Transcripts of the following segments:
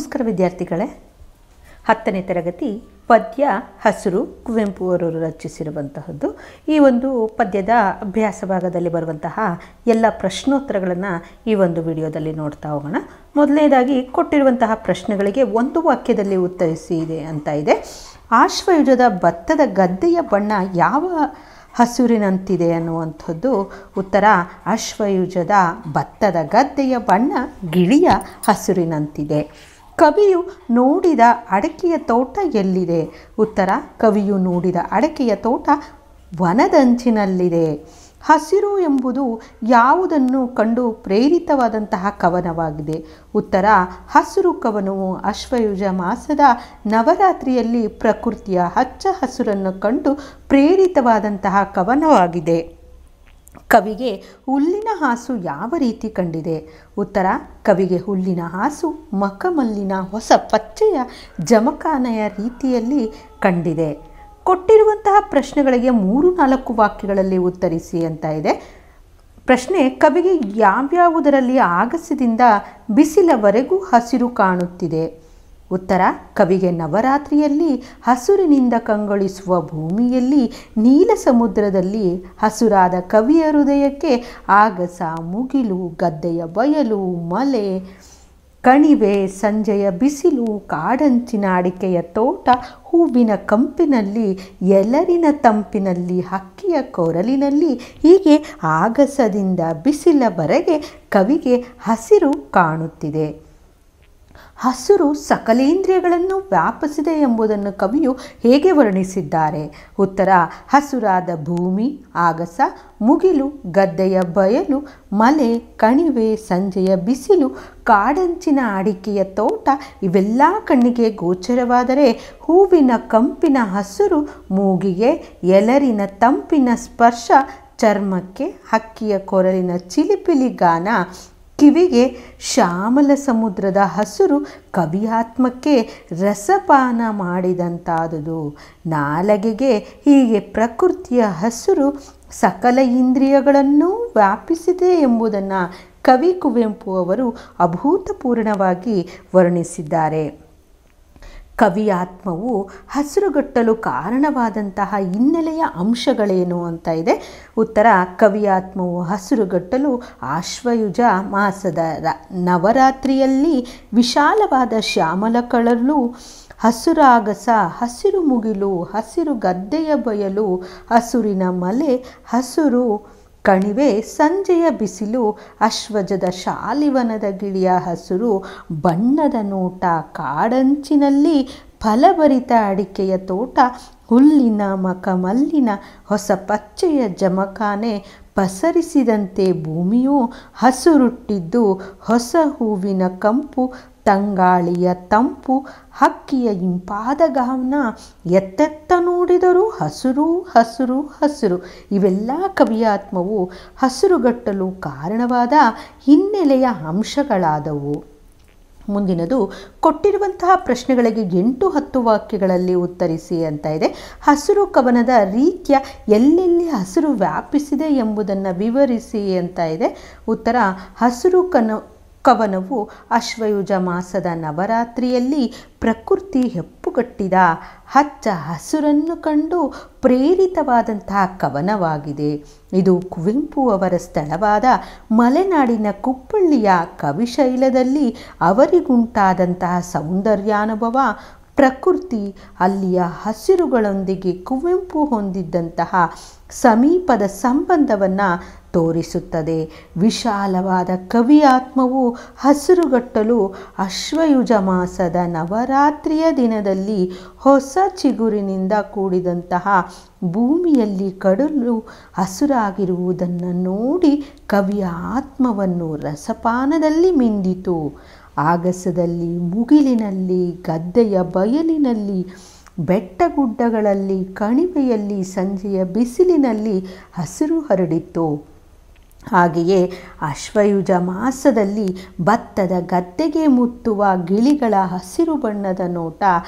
ನಮಸ್ಕಾರ ವಿದ್ಯಾರ್ಥಿಗಳೇ. 10ನೇ ತರಗತಿ ಪದ್ಯ ಹಸಿರು ಕುವೆಂಪು ಅವರು ರಚಿಸಿರುವಂತಹದ್ದು. ಈ ಒಂದು ಪದ್ಯದ ಅಭ್ಯಾಸ ಭಾಗದಲ್ಲಿ ಬರುವಂತಹ ಎಲ್ಲ ಪ್ರಶ್ನೋತ್ತರಗಳನ್ನು ಈ ಒಂದು ವಿಡಿಯೋದಲ್ಲಿ ನೋಡ್ತಾ ಹೋಗೋಣ. ಮೊದಲನೇದಾಗಿ ಕೊಟ್ಟಿರುವಂತಹ ಪ್ರಶ್ನೆಗಳಿಗೆ ಒಂದು ವಾಕ್ಯದಲ್ಲಿ ಉತ್ತರಿಸಿ ಇದೆ ಅಂತ ಇದೆ. ಆಶ್ವಯುಜದ ಭತ್ತದ ಗದ್ದೆಯ ಬಣ್ಣ ಯಾವ ಹಸುರಿನಂತಿದೆ ಅನ್ನುವಂಥದ್ದು ಉತ್ತರ. ಅಶ್ವಯುಜದ ಭತ್ತದ ಗದ್ದೆಯ ಬಣ್ಣ ಗಿಳಿಯ ಹಸುರಿನಂತಿದೆ. ಕವಿಯು ನೋಡಿದ ಅಡಕೆಯ ತೋಟ ಎಲ್ಲಿದೆ? ಉತ್ತರ. ಕವಿಯು ನೋಡಿದ ಅಡಕೆಯ ತೋಟ ವನದಂಚಿನಲ್ಲಿದೆ. ಹಸಿರು ಎಂಬುದು ಯಾವುದನ್ನು ಕಂಡು ಪ್ರೇರಿತವಾದಂತಹ ಕವನವಾಗಿದೆ? ಉತ್ತರ. ಹಸಿರು ಕವನವು ಅಶ್ವಯುಜ ಮಾಸದ ನವರಾತ್ರಿಯಲ್ಲಿ ಪ್ರಕೃತಿಯ ಹಚ್ಚ ಹಸುರನ್ನು ಕಂಡು ಪ್ರೇರಿತವಾದಂತಹ ಕವನವಾಗಿದೆ. ಕವಿಗೆ ಹುಲ್ಲಿನ ಹಾಸು ಯಾವ ರೀತಿ ಕಂಡಿದೆ? ಉತ್ತರ. ಕವಿಗೆ ಹುಲ್ಲಿನ ಹಾಸು ಮಖಮಲ್ಲಿನ ಹೊಸ ಪಚ್ಚೆಯ ಜಮಖಾನೆಯ ರೀತಿಯಲ್ಲಿ ಕಂಡಿದೆ. ಕೊಟ್ಟಿರುವಂತಹ ಪ್ರಶ್ನೆಗಳಿಗೆ 3-4 ವಾಕ್ಯಗಳಲ್ಲಿ ಉತ್ತರಿಸಿ ಅಂತ ಇದೆ. ಪ್ರಶ್ನೆ: ಕವಿಗೆ ಯಾವ್ಯಾವುದರಲ್ಲಿ ಆಗಸದಿಂದ ಬಿಸಿಲವರೆಗೂ ಹಸಿರು ಕಾಣುತ್ತಿದೆ? ಉತ್ತರ. ಕವಿಗೆ ನವರಾತ್ರಿಯಲ್ಲಿ ಹಸುರಿನಿಂದ ಕಂಗೊಳಿಸುವ ಭೂಮಿಯಲ್ಲಿ ನೀಲ ಸಮುದ್ರದಲ್ಲಿ ಹಸುರಾದ ಕವಿಯ ಹೃದಯಕ್ಕೆ ಆಗಸ, ಮುಗಿಲು, ಗದ್ದೆಯ ಬಯಲು, ಮಲೆ, ಕಣಿವೆ, ಸಂಜೆಯ ಬಿಸಿಲು, ಕಾಡಂಚಿನ ಅಡಿಕೆಯ ತೋಟ, ಹೂವಿನ ಕಂಪಿನಲ್ಲಿ, ಎಲರಿನ ತಂಪಿನಲ್ಲಿ, ಹಕ್ಕಿಯ ಕೊರಲಿನಲ್ಲಿ, ಹೀಗೆ ಆಗಸದಿಂದ ಬಿಸಿಲವರೆಗೆ ಕವಿಗೆ ಹಸಿರು ಕಾಣುತ್ತಿದೆ. ಹಸಿರು ಸಕಲೇಂದ್ರಿಯಗಳನ್ನು ವ್ಯಾಪಿಸಿದೆ ಎಂಬುದನ್ನು ಕವಿಯು ಹೇಗೆ ವರ್ಣಿಸಿದ್ದಾರೆ? ಉತ್ತರ. ಹಸುರಾದ ಭೂಮಿ, ಆಗಸ, ಮುಗಿಲು, ಗದ್ದೆಯ ಬಯಲು, ಮಲೆ, ಕಣಿವೆ, ಸಂಜೆಯ ಬಿಸಿಲು, ಕಾಡಂಚಿನ ಅಡಿಕೆಯ ತೋಟ ಇವೆಲ್ಲ ಕಣ್ಣಿಗೆ ಗೋಚರವಾದರೆ ಹೂವಿನ ಕಂಪಿನ ಹಸಿರು ಮೂಗಿಗೆ, ಎಲರಿನ ತಂಪಿನ ಸ್ಪರ್ಶ ಚರ್ಮಕ್ಕೆ, ಹಕ್ಕಿಯ ಕೊರಲಿನ ಚಿಲಿಪಿಲಿ ಗಾನ ಕಿವಿಗೆ, ಶ್ಯಾಮಲ ಸಮುದ್ರದ ಹಸಿರು ಕವಿಯಾತ್ಮಕ್ಕೆ ರಸಪಾನ ಮಾಡಿದಂತಾದುದು. ನಾಲಗೆಗೆ ಹೀಗೆ ಪ್ರಕೃತಿಯ ಹಸಿರು ಸಕಲ ಇಂದ್ರಿಯಗಳನ್ನು ವ್ಯಾಪಿಸಿದೆ ಎಂಬುದನ್ನು ಕವಿ ಕುವೆಂಪು ಅವರು ಅಭೂತಪೂರ್ಣವಾಗಿ ವರ್ಣಿಸಿದ್ದಾರೆ. ಕವಿಯಾತ್ಮವು ಹಸಿರುಗಟ್ಟಲು ಕಾರಣವಾದಂತಹ ಹಿನ್ನೆಲೆಯ ಅಂಶಗಳೇನು ಅಂತ ಇದೆ. ಉತ್ತರ. ಕವಿಯಾತ್ಮವು ಹಸಿರುಗಟ್ಟಲು ಆಶ್ವಯುಜ ಮಾಸದ ನವರಾತ್ರಿಯಲ್ಲಿ ವಿಶಾಲವಾದ ಶ್ಯಾಮಲ ಕಳಲು, ಹಸುರಾಗಸ, ಹಸಿರು ಮುಗಿಲು, ಹಸಿರು ಗದ್ದೆಯ ಬಯಲು, ಹಸುರಿನ ಮಲೆ, ಹಸುರು ಕಣಿವೆ, ಸಂಜೆಯ ಬಿಸಿಲು, ಅಶ್ವಜದ ಶಾಲಿವನದ ಗಿಳಿಯ ಹಸುರು, ಬಣ್ಣದ ನೋಟ, ಕಾಡಂಚಿನಲ್ಲಿ ಫಲಭರಿತ ಅಡಿಕೆಯ ತೋಟ, ಹುಲ್ಲಿನ ಮಖಮಲ್ಲಿನ ಹೊಸ ಪಚ್ಚೆಯ ಜಮಖಾನೆ ಪಸರಿಸಿದಂತೆ ಭೂಮಿಯು ಹಸುರುಟ್ಟಿದ್ದು, ಹೊಸ ಹೂವಿನ ಕಂಪು, ತಂಗಾಳಿಯ ತಂಪು, ಹಕ್ಕಿಯ ಇಂಪಾದ ಗಾನ, ಎತ್ತೆತ್ತ ನೋಡಿದರೂ ಹಸಿರು ಹಸಿರು ಹಸಿರು. ಇವೆಲ್ಲ ಕವಿಯಾತ್ಮವು ಹಸಿರುಗಟ್ಟಲು ಕಾರಣವಾದ ಹಿನ್ನೆಲೆಯ ಅಂಶಗಳಾದವು. ಮುಂದಿನದು ಕೊಟ್ಟಿರುವಂತಹ ಪ್ರಶ್ನೆಗಳಿಗೆ 8-10 ವಾಕ್ಯಗಳಲ್ಲಿ ಉತ್ತರಿಸಿ ಅಂತ ಇದೆ. ಹಸಿರು ಕವನದ ರೀತ್ಯ ಎಲ್ಲೆಲ್ಲಿ ಹಸಿರು ವ್ಯಾಪಿಸಿದೆ ಎಂಬುದನ್ನು ವಿವರಿಸಿ ಅಂತ ಇದೆ. ಉತ್ತರ. ಹಸಿರು ಕವನವು ಅಶ್ವಯುಜ ಮಾಸದ ನವರಾತ್ರಿಯಲ್ಲಿ ಪ್ರಕೃತಿ ಹೆಪ್ಪುಗಟ್ಟಿದ ಹಚ್ಚ ಹಸುರನ್ನು ಕಂಡು ಪ್ರೇರಿತವಾದಂತಹ ಕವನವಾಗಿದೆ. ಇದು ಕುವೆಂಪು ಅವರ ಸ್ಥಳವಾದ ಮಲೆನಾಡಿನ ಕುಪ್ಪಳ್ಳಿಯ ಕವಿಶೈಲದಲ್ಲಿ ಅವರಿಗುಂಟಾದಂತಹ ಸೌಂದರ್ಯಾನುಭವ, ಪ್ರಕೃತಿ, ಅಲ್ಲಿಯ ಹಸಿರುಗಳೊಂದಿಗೆ ಕುವೆಂಪು ಹೊಂದಿದ್ದಂತಹ ಸಮೀಪದ ಸಂಬಂಧವನ್ನು ತೋರಿಸುತ್ತದೆ. ವಿಶಾಲವಾದ ಕವಿಯಾತ್ಮವು ಹಸಿರುಗಟ್ಟಲು ಅಶ್ವಯುಜ ಮಾಸದ ನವರಾತ್ರಿಯ ದಿನದಲ್ಲಿ ಹೊಸ ಚಿಗುರಿನಿಂದ ಕೂಡಿದಂತಹ ಭೂಮಿಯಲ್ಲಿ ಕಡಲು ಹಸುರಾಗಿರುವುದನ್ನು ನೋಡಿ ಕವಿಯ ಆತ್ಮವನ್ನು ರಸಪಾನದಲ್ಲಿ ಮಿಂದಿತು. ಆಗಸದಲ್ಲಿ, ಮುಗಿಲಿನಲ್ಲಿ, ಗದ್ದೆಯ ಬಯಲಿನಲ್ಲಿ, ಬೆಟ್ಟಗುಡ್ಡಗಳಲ್ಲಿ, ಕಣಿವೆಯಲ್ಲಿ, ಸಂಜೆಯ ಬಿಸಿಲಿನಲ್ಲಿ ಹಸಿರು ಹರಡಿತು. ಹಾಗೆಯೇ ಆಶ್ವಯುಜ ಮಾಸದಲ್ಲಿ ಭತ್ತದ ಗದ್ದೆಗೆ ಮುತ್ತುವ ಗಿಳಿಗಳ ಹಸಿರು ಬಣ್ಣದ ನೋಟ,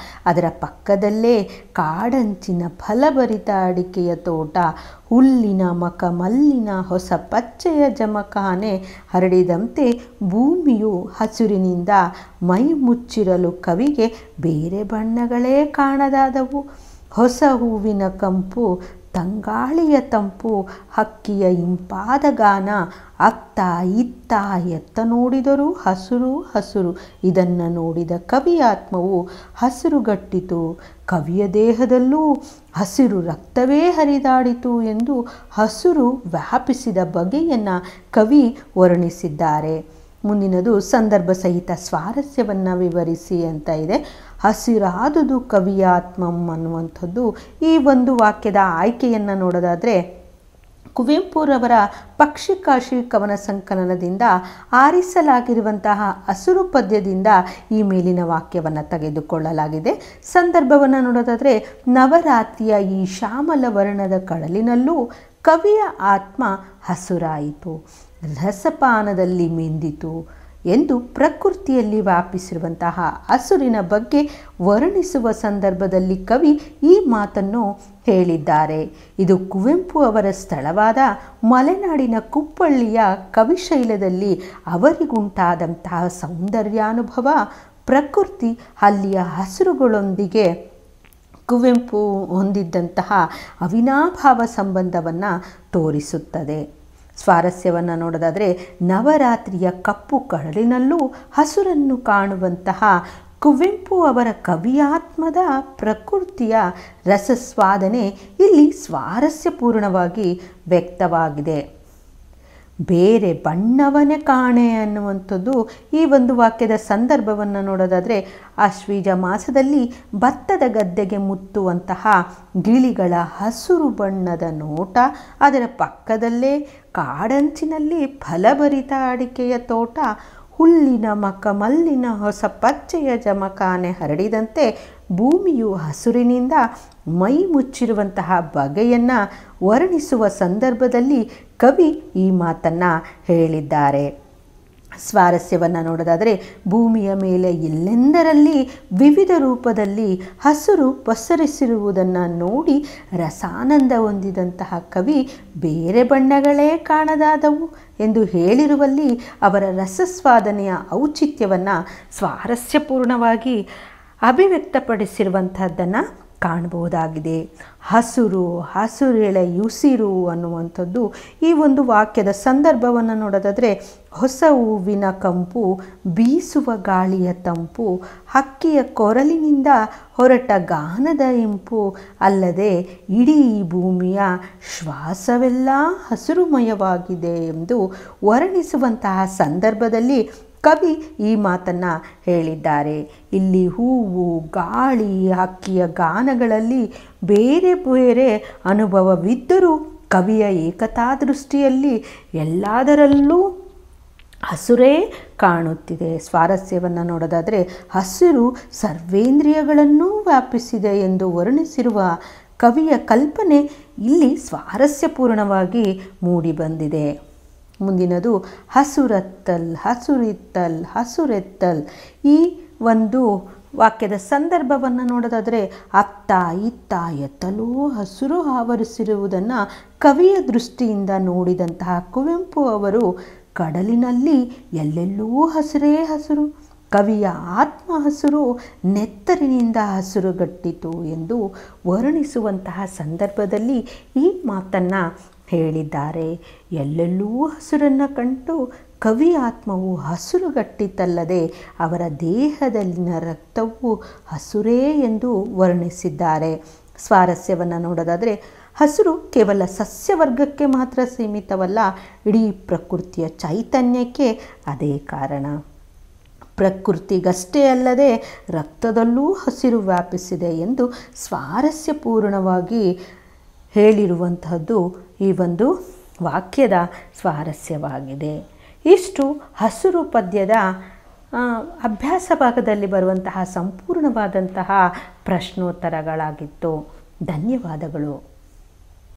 ಅದರ ಪಕ್ಕದಲ್ಲೇ ಕಾಡಂಚಿನ ಫಲಭರಿತ ಅಡಿಕೆಯ ತೋಟ, ಹುಲ್ಲಿನ ಮಖಮಲ್ಲಿನ ಹೊಸ ಪಚ್ಚೆಯ ಜಮಖಾನೆ ಹರಡಿದಂತೆ ಭೂಮಿಯು ಹಸುರಿನಿಂದ ಮೈ ಮುಚ್ಚಿರಲು ಕವಿಗೆ ಬೇರೆ ಬಣ್ಣಗಳೇ ಕಾಣದಾದವು. ಹೊಸ ಹೂವಿನ ಕಂಪು, ತಂಗಾಳಿಯ ತಂಪು, ಹಕ್ಕಿಯ ಇಂಪಾದ ಗಾನ, ಅತ್ತ ಇತ್ತ ಎತ್ತ ನೋಡಿದರೂ ಹಸುರು ಹಸುರು. ಇದನ್ನು ನೋಡಿದ ಕವಿಯ ಆತ್ಮವು ಹಸುರುಗಟ್ಟಿತು, ಕವಿಯ ದೇಹದಲ್ಲೂ ಹಸಿರು ರಕ್ತವೇ ಹರಿದಾಡಿತು ಎಂದು ಹಸುರು ವ್ಯಾಪಿಸಿದ ಬಗೆಯನ್ನು ಕವಿ ವರ್ಣಿಸಿದ್ದಾರೆ. ಮುಂದಿನದು ಸಂದರ್ಭ ಸಹಿತ ಸ್ವಾರಸ್ಯವನ್ನು ವಿವರಿಸಿ ಅಂತ ಇದೆ. ಹಸಿರಾದುದು ಕವಿಯ ಆತ್ಮಂ ಅನ್ನುವಂಥದ್ದು ಈ ಒಂದು ವಾಕ್ಯದ ಆಯ್ಕೆಯನ್ನು ನೋಡೋದಾದರೆ, ಕುವೆಂಪುರವರ ಪಕ್ಷಿಕಾಶಿ ಕವನ ಸಂಕಲನದಿಂದ ಆರಿಸಲಾಗಿರುವಂತಹ ಹಸುರು ಪದ್ಯದಿಂದ ಈ ಮೇಲಿನ ವಾಕ್ಯವನ್ನು ತೆಗೆದುಕೊಳ್ಳಲಾಗಿದೆ. ಸಂದರ್ಭವನ್ನು ನೋಡೋದಾದರೆ, ನವರಾತ್ರಿಯ ಈ ಶ್ಯಾಮಲ ವರ್ಣದ ಕಡಲಿನಲ್ಲೂ ಕವಿಯ ಆತ್ಮ ಹಸುರಾಯಿತು, ರಸಪಾನದಲ್ಲಿ ಮೆಂದಿತು ಎಂದು ಪ್ರಕೃತಿಯಲ್ಲಿ ವ್ಯಾಪಿಸಿರುವಂತಹ ಹಸುರಿನ ಬಗ್ಗೆ ವರ್ಣಿಸುವ ಸಂದರ್ಭದಲ್ಲಿ ಕವಿ ಈ ಮಾತನ್ನು ಹೇಳಿದ್ದಾರೆ. ಇದು ಕುವೆಂಪು ಅವರ ಸ್ಥಳವಾದ ಮಲೆನಾಡಿನ ಕುಪ್ಪಳ್ಳಿಯ ಕವಿಶೈಲದಲ್ಲಿ ಅವರಿಗುಂಟಾದಂತಹ ಸೌಂದರ್ಯಾನುಭವ, ಪ್ರಕೃತಿ, ಅಲ್ಲಿಯ ಹಸುರುಗಳೊಂದಿಗೆ ಕುವೆಂಪು ಹೊಂದಿದ್ದಂತಹ ಅವಿನಾಭಾವ ಸಂಬಂಧವನ್ನು ತೋರಿಸುತ್ತದೆ. ಸ್ವಾರಸ್ಯವನ್ನು ನೋಡೋದಾದರೆ, ನವರಾತ್ರಿಯ ಕಪ್ಪು ಕಡಲಿನಲ್ಲೂ ಹಸುರನ್ನು ಕಾಣುವಂತಹ ಕುವೆಂಪು ಅವರ ಕವಿಯಾತ್ಮದ ಪ್ರಕೃತಿಯ ರಸಸ್ವಾದನೆ ಇಲ್ಲಿ ಸ್ವಾರಸ್ಯಪೂರ್ಣವಾಗಿ ವ್ಯಕ್ತವಾಗಿದೆ. ಬೇರೆ ಬಣ್ಣವನೇ ಕಾಣೆ ಅನ್ನುವಂಥದ್ದು ಈ ಒಂದು ವಾಕ್ಯದ ಸಂದರ್ಭವನ್ನು ನೋಡೋದಾದರೆ, ಆಶ್ವೀಜ ಮಾಸದಲ್ಲಿ ಭತ್ತದ ಗದ್ದೆಗೆ ಮುತ್ತುವಂತಹ ಗಿಳಿಗಳ ಹಸುರು ಬಣ್ಣದ ನೋಟ, ಅದರ ಪಕ್ಕದಲ್ಲೇ ಕಾಡಂಚಿನಲ್ಲಿ ಫಲಭರಿತ ಅಡಿಕೆಯ ತೋಟ, ಹುಲ್ಲಿನ ಮಖಮಲ್ಲಿನ ಹೊಸ ಪಚ್ಚೆಯ ಜಮಖಾನೆ ಹರಡಿದಂತೆ ಭೂಮಿಯು ಹಸುರಿನಿಂದ ಮೈ ಮುಚ್ಚಿರುವಂತಹ ಬಗೆಯನ್ನು ವರ್ಣಿಸುವ ಸಂದರ್ಭದಲ್ಲಿ ಕವಿ ಈ ಮಾತನ್ನು ಹೇಳಿದ್ದಾರೆ. ಸ್ವಾರಸ್ಯವನ್ನು ನೋಡೋದಾದರೆ, ಭೂಮಿಯ ಮೇಲೆ ಎಲ್ಲೆಂದರಲ್ಲಿ ವಿವಿಧ ರೂಪದಲ್ಲಿ ಹಸುರು ಪಸರಿಸಿರುವುದನ್ನು ನೋಡಿ ರಸಾನಂದ ಹೊಂದಿದಂತಹ ಕವಿ ಬೇರೆ ಬಣ್ಣಗಳೇ ಕಾಣದಾದವು ಎಂದು ಹೇಳಿರುವಲ್ಲಿ ಅವರ ರಸಸ್ವಾದನೆಯ ಔಚಿತ್ಯವನ್ನು ಸ್ವಾರಸ್ಯಪೂರ್ಣವಾಗಿ ಅಭಿವ್ಯಕ್ತಪಡಿಸಿರುವಂಥದ್ದನ್ನು ಕಾಣಬಹುದಾಗಿದೆ. ಹಸುರು, ಹಸುರೆಳೆಯುಸಿರು ಅನ್ನುವಂಥದ್ದು ಈ ಒಂದು ವಾಕ್ಯದ ಸಂದರ್ಭವನ್ನು ನೋಡೋದಾದರೆ, ಹೊಸ ಹೂವಿನ ಕಂಪು, ಬೀಸುವ ಗಾಳಿಯ ತಂಪು, ಹಕ್ಕಿಯ ಕೊರಲಿನಿಂದ ಹೊರಟ ಗಾನದ ಇಂಪು, ಅಲ್ಲದೆ ಇಡೀ ಭೂಮಿಯ ಶ್ವಾಸವೆಲ್ಲ ಹಸುರುಮಯವಾಗಿದೆ ಎಂದು ವರ್ಣಿಸುವಂತಹ ಸಂದರ್ಭದಲ್ಲಿ ಕವಿ ಈ ಮಾತನ್ನು ಹೇಳಿದ್ದಾರೆ. ಇಲ್ಲಿ ಹೂವು, ಗಾಳಿ, ಹಕ್ಕಿಯ ಗಾನಗಳಲ್ಲಿ ಬೇರೆ ಬೇರೆ ಅನುಭವವಿದ್ದರೂ ಕವಿಯ ಏಕತಾ ದೃಷ್ಟಿಯಲ್ಲಿ ಎಲ್ಲದರಲ್ಲೂ ಹಸುರೇ ಕಾಣುತ್ತಿದೆ. ಸ್ವಾರಸ್ಯವನ್ನು ನೋಡೋದಾದರೆ, ಹಸಿರು ಸರ್ವೇಂದ್ರಿಯಗಳನ್ನೂ ವ್ಯಾಪಿಸಿದೆ ಎಂದು ವರ್ಣಿಸಿರುವ ಕವಿಯ ಕಲ್ಪನೆ ಇಲ್ಲಿ ಸ್ವಾರಸ್ಯಪೂರ್ಣವಾಗಿ ಮೂಡಿಬಂದಿದೆ. ಮುಂದಿನದು ಹಸುರತ್ತಲ್, ಹಸುರಿತ್ತಲ್, ಹಸುರೆತ್ತಲ್. ಈ ಒಂದು ವಾಕ್ಯದ ಸಂದರ್ಭವನ್ನು ನೋಡೋದಾದರೆ, ಅತ್ತ ಇತ್ತ ಎತ್ತಲೂ ಹಸುರು ಆವರಿಸಿರುವುದನ್ನು ಕವಿಯ ದೃಷ್ಟಿಯಿಂದ ನೋಡಿದಂತಹ ಕುವೆಂಪು ಅವರು ಕಡಲಿನಲ್ಲಿ ಎಲ್ಲೆಲ್ಲೂ ಹಸುರೇ ಹಸುರು, ಕವಿಯ ಆತ್ಮ ಹಸುರು ನೆತ್ತರಿನಿಂದ ಹಸುರುಗಟ್ಟಿತು ಎಂದು ವರ್ಣಿಸುವಂತಹ ಸಂದರ್ಭದಲ್ಲಿ ಈ ಮಾತನ್ನು ಹೇಳಿದ್ದಾರೆ. ಎಲ್ಲೆಲ್ಲೂ ಹಸುರನ್ನು ಕಂಡು ಕವಿ ಆತ್ಮವು ಹಸುರುಗಟ್ಟಿತಲ್ಲದೆ ಅವರ ದೇಹದಲ್ಲಿನ ರಕ್ತವು ಹಸುರೇ ಎಂದು ವರ್ಣಿಸಿದ್ದಾರೆ. ಸ್ವಾರಸ್ಯವನ್ನು ನೋಡೋದಾದರೆ, ಹಸುರು ಕೇವಲ ಸಸ್ಯವರ್ಗಕ್ಕೆ ಮಾತ್ರ ಸೀಮಿತವಲ್ಲ, ಇಡೀ ಪ್ರಕೃತಿಯ ಚೈತನ್ಯಕ್ಕೆ ಅದೇ ಕಾರಣ. ಪ್ರಕೃತಿಗಷ್ಟೇ ಅಲ್ಲದೆ ರಕ್ತದಲ್ಲೂ ಹಸಿರು ವ್ಯಾಪಿಸಿದೆ ಎಂದು ಸ್ವಾರಸ್ಯಪೂರ್ಣವಾಗಿ ಹೇಳಿರುವಂತಹದ್ದು ಈ ಒಂದು ವಾಕ್ಯದ ಸ್ವಾರಸ್ಯವಾಗಿದೆ. ಇಷ್ಟು ಹಸುರು ಪದ್ಯದ ಅಭ್ಯಾಸ ಭಾಗದಲ್ಲಿ ಬರುವಂತಹ ಸಂಪೂರ್ಣವಾದಂತಹ ಪ್ರಶ್ನೋತ್ತರಗಳಾಗಿತ್ತು. ಧನ್ಯವಾದಗಳು.